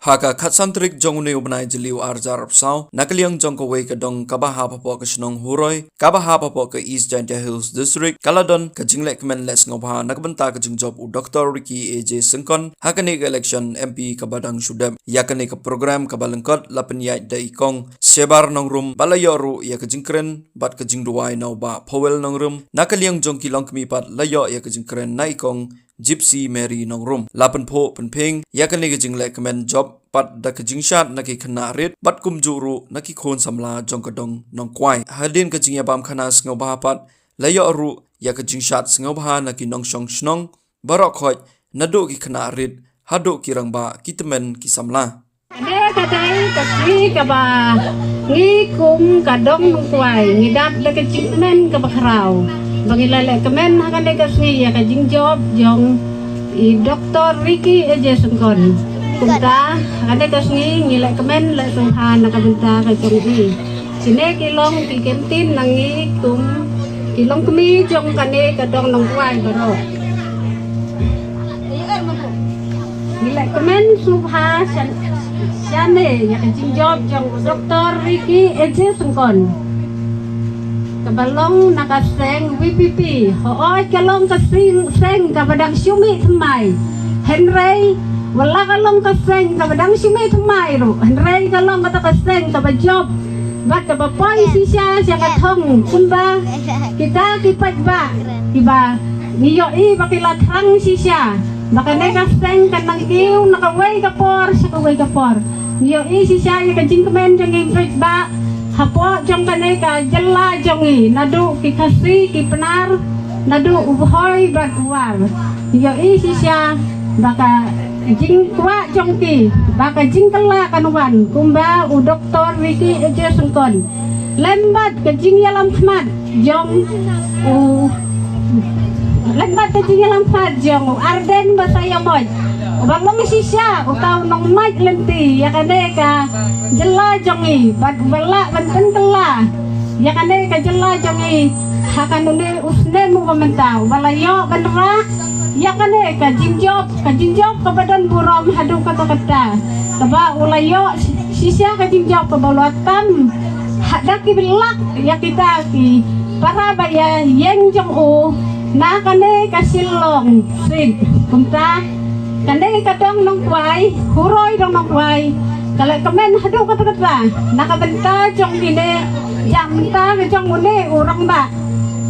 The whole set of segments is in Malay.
Haka Katsantrik Jongune Ubnai Jiliu Arjar Sao, Nakaliang Jongkaway Kadong Kabaha Papo Kashnong Huroi, Kabaha Papo Ka East Giant Hills District, Kaladon Kajinglek Men Les Ngobha Nakbanta Kajingjob U Dr. Ricky AJ Singkon, Hakanik Election MP Kabadang Shudem, Yakanik Program Kabalangkot Lapanyai Daikong, Sebar Nongrum, Balayoru Yakajingkren, Bat Kajingduai Nauba Powell Nongrum, Nakaliang Jongki Longkmi Pat Layo Yakajingkren Naikong, Gypsy Mary Nongrum, Lapan Po Penping, Yakani Gajing Lekmen Job, Pat da Kajing Shat Naki Kana Rit, Bat Kumjuru, Naki Kon Samla Jongkadong Nongkwai, Hadin Kajing Yabam Kanas Ngobahapat, Layo Aru, Yakajing Shat Sngobaha Naki Nongshong Shnong, Barok Hoi, Nado Ki Kana Rit, Hado Kirangba, Kitamen Kisamla. Ada kadai kasi kaba ngi kum kadong nungkwai ngidap le kecikmen kabakrau bangilale kemen hakane kasi ya kajing job jong I Dr. Ricky AJ Singkon kumta hakane kasi ngile kemen le sunghan nakabenta kajong I sine kilong ki kentin nangi kum kilong kemi jong kane kadong nungkwai baro ngile kemen subha Jane, ya kajing job jong Dr. Ricky AJ Singkon. Kabalong nakaseng WPP. Hoy kalong kasing seng kabadang syumi thamai. Henry wala kalong kaseng kabadang syumi thamai ro. Henry kalong kata kaseng kabajob. Bat kabapoy siya katong kumba. Kita kipat ba. Iba niyo I bakilatrang siya. Baka nekaseng kanang kiw nakaway kapor sa kaway kapor. Yo isi siya kajing kemen jong imprit ba hapo jong kane ka jella jongi nadu ki kasi ki penar nadu ubhoy bagwar yo isi siya baka jing kwa jong ki baka jing kala kanuan kumba u Dr. Ricky AJ Singkon lembat kajing yalam khmat jong u lembat kajing yalam khmat jong arden basaya moj Bang nang sisya utaw nang mic lenti ya kane ka jela jongi bad bala banten kala ya kane ka jela jongi hakanune usne mu pamentaw balayo bandra ya kane ka jinjob ka badan burom hadu kata-kata kaba ulayo sisya ka jinjob ka balatan hada ki bilak ya kita ki para baya yeng jong u na kane ka silong sit kumta Kandai kadang nongkwai, huroi dong nongkwai. Kalau kemen hadu kata-kata, nakabenta jong gini, jamta ke jong mune urang ba.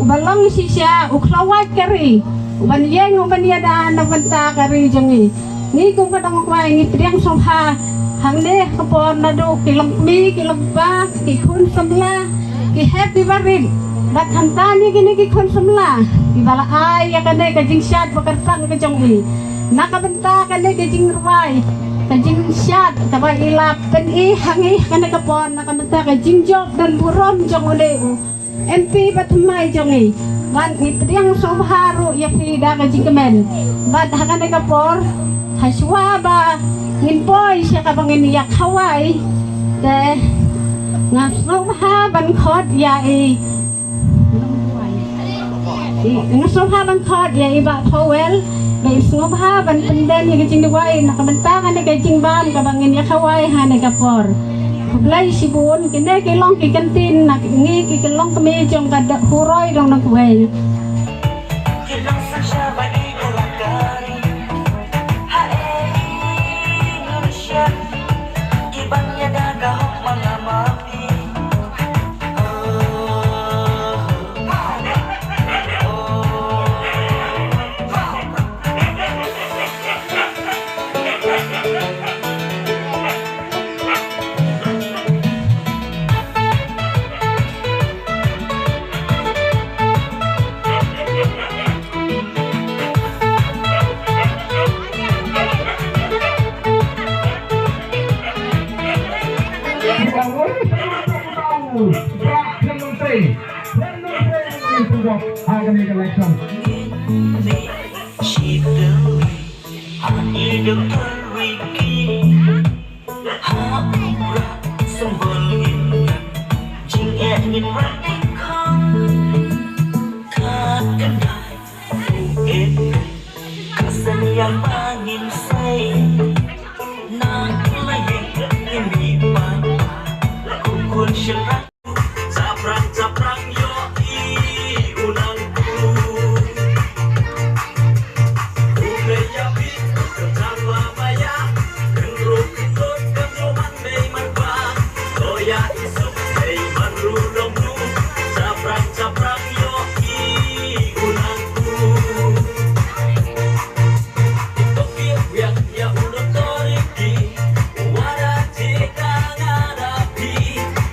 Ubalong sisya, uklawat kari. Uban yeng uban yada nakabenta kari jongi. Ni kung kadang nongkwai ni priang somha, hangne kapon nadu kilong mi, kilong ba, kikun semla, ki happy barin. Dak hantani gini kikun semla. Ibala ay yakane kajing syat bakartang ke jongi. Nakabenta ka na kajing ruway kajing syat kaba ilap kan hangi kana kapon nakabenta kajing job dan burom jong uleu MP batmay jongi ban itriang subharu ya pida kajing kemen bat hakana kapor haswa ba nginpoy siya kabangin yak hawai de ngasubha ban khot ya ngasubha ban khot ya iba Powell May sungobha ban penden ya kajing duway nakabantangan na kajing ban kabangin ya kaway hane kapor kublay sibun kine kilong kikantin nakingi kikilong kami jong kada huroy dong nagway kilong sa siya ba ikulagari hae ngurusya ibang ya dagahok mga mapi Dr. Ricky Hapra Sumbolin Jing Engin Radikong Kadandai Fuit Kasan yang angin say Nak Syerak Caprang-caprang yoi unangku Umeyapi Kerjama maya Kenruk-kenruk Kenroman meiman ba Toya isuk meiman rulongnu Caprang-caprang yoi unangku Tokyo yang ya udah toriki Wada jika ngadapi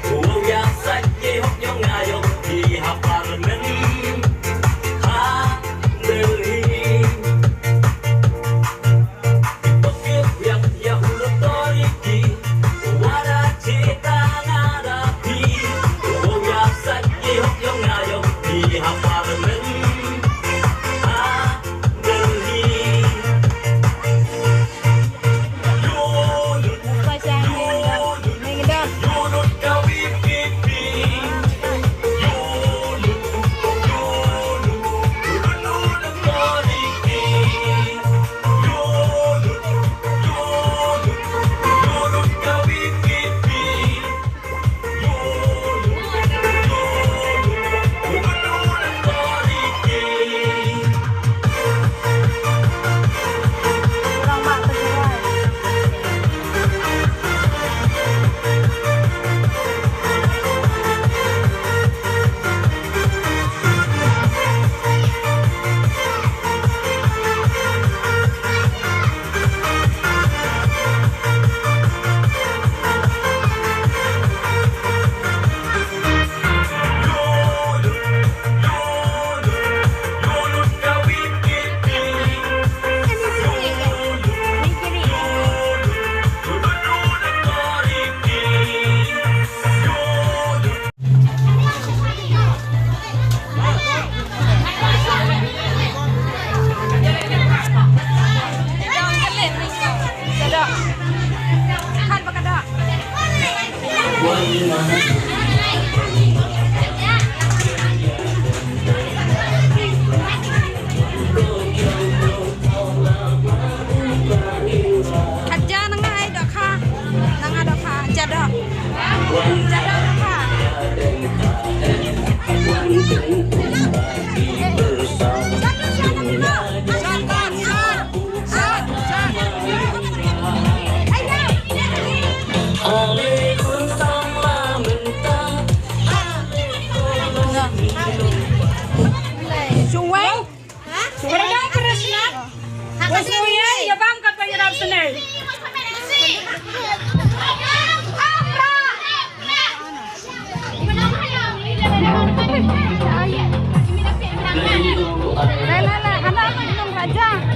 Uang yang sakit hok yang ngayong di apartemen Handeli Tokyo yang ya udah toriki Wada jika ngadapi Uang yang sakit hok yang ngayong di apartemen Handeli Yunut kawi pipi Yunut koriki Yunut kawi pipi Yunut koriki Yunut kawi pipi Yunut koriki Kerja nengah dok ha, nengah dok ha, jadok, jadok dok ha. Sungai, sungai Krishna, sungai ya bang kata jalan senai. Lele, ada apa minum raja?